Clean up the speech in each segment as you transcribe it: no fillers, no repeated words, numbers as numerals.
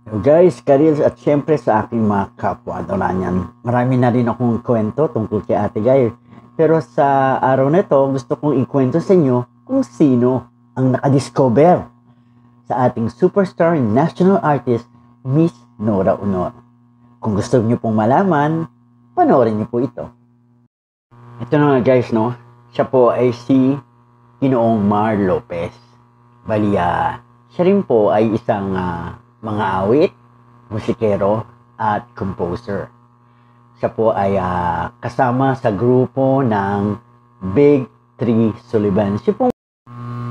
So guys, Karils at syempre sa aking mga kapwa Doranyan. Marami na rin akong kwento tungkol kay Ate Guy. Pero sa araw na ito, gusto kong ikwento sa inyo kung sino ang nakadiscover sa ating superstar national artist, Miss Nora Aunor. Kung gusto niyo pong malaman, panoorin niyo po ito. Ito na nga guys, no? Siya po ay si Ginoong Mar Lopez. Baliya, siya rin po ay isang mga awit, musikero, at composer. Siya po ay kasama sa grupo ng Big Three Sullivan. Siya po,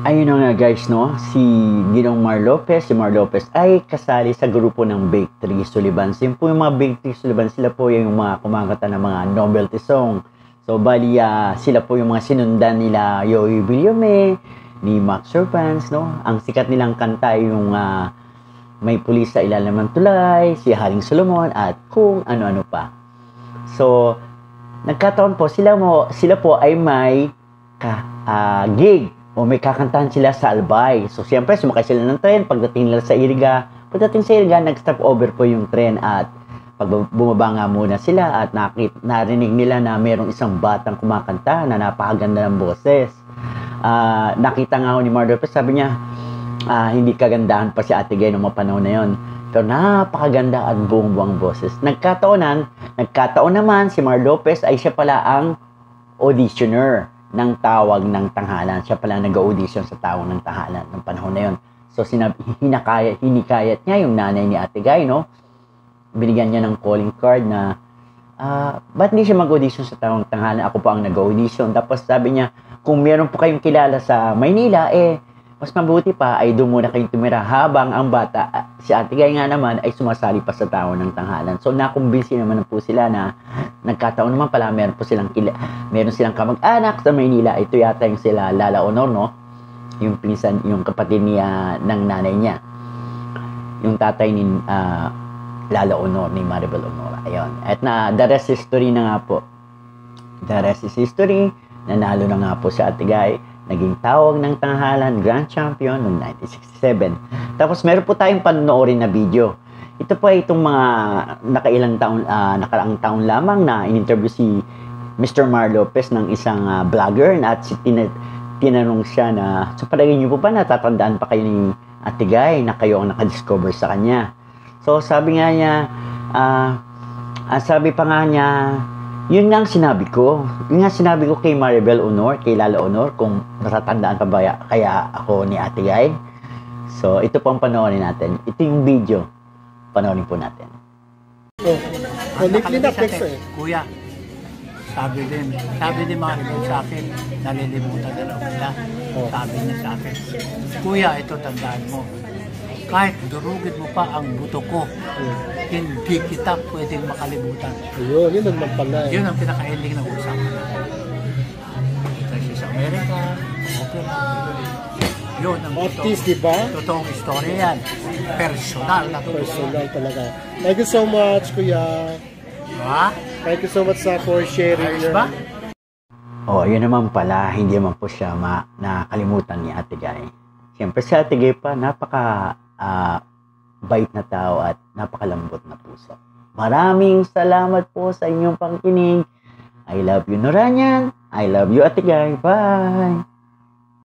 ayun na nga guys, no? Si Ginoong Mar Lopez, si Mar Lopez ay kasali sa grupo ng Big Three Sullivan. Yung po yung mga Big Three Sullivan, sila po yung mga kumakanta ng mga novelty song. So, bali, sila po yung mga sinundan nila Yoy Villame, ni Max Servants, no? Ang sikat nilang kanta yung May Pulis sa Ilalim ng Tulay, si Haring Solomon, at kung ano-ano pa. So, nagkataon po, sila po ay may gig o may kakantahan sila sa Albay. So, siyempre, sumakay sila ng tren. Pagdating nila sa Iriga, nag-stop over po yung tren at pag bumaba nga muna sila at narinig nila na mayroong isang batang kumakanta na napakaganda ng boses. Nakita nga ako ni Mar Lopez, sabi niya, hindi kagandahan pa si Ate Guy noong mga panahon na yon. Pero napakaganda at buong-buong boses. Nagkataon naman si Mar Lopez ay siya pala ang auditioner ng Tawag ng Tanghalan. Siya pala nag-audition sa Tawag ng Tanghalan ng panahon na yon. So, hinikayat niya yung nanay ni Ate Guy, no? Binigyan niya ng calling card na ba't hindi siya mag-audition sa Tawag ng Tanghalan? Ako pa ang nag-audition. Tapos sabi niya, kung meron po kayong kilala sa Maynila, mas mabuti pa ay doon muna kayong tumira habang ang bata, si Ate Guy nga naman ay sumasali pa sa Tawag ng Tanghalan. So nakumbinsi naman po sila na nagkataon naman pala meron silang kamag-anak sa Maynila. Ito yata yung sila Lala Aunor, no? Yung pinsan, yung kapatid niya ng nanay niya. Yung tatay ni Lala Aunor, ni Maribel Aunor. Ayun. At the rest is history na nga po. The rest is history. Nanalo na nga po si Ate Guy. Naging Tawag ng Tanghalan Grand Champion noong 1967. Tapos meron po tayong panoorin na video. Ito po ay itong mga nakaraang taon lamang na in-interview si Mr. Mar Lopez ng isang vlogger at tinanong siya na, sa palagay niyo po ba natatandaan pa kayo ni Ate Guy na kayo ang nakadiscover sa kanya? So sabi nga niya, sabi pa nga niya, yun nga ang sinabi ko. Yun nga sinabi ko kay Maribel Aunor, kay Lala Aunor, kung natatandaan pa ba kaya ako ni Ate Guy. So, ito po ang panoorin natin. Ito yung video. Panoorin po natin. Kuya, sabi din Maribel sa akin, nalilimutan na lang nila. Sabi niya sa akin, Kuya, ito tandaan mo. Kahit durugin mo pa ang buto ko, hindi kita pwedeng makalimutan. Yun naman pala. Yun ang pinaka-ending ng usapan. Kasi sa Amerika, opera, yun ang artist, di ba? Totoong istorya yan. Personal na personal talaga. Thank you so much, Kuya. Ha? Thank you so much for sharing. Ba? Yun naman pala, hindi naman po siya nakalimutan ni Ate Guy. Siyempre si Ate Guy pa, napaka bait na tao at napakalambot na puso. Maraming salamat po sa inyong pakikinig. I love you, Noranyan. I love you, Ate Guy. Bye!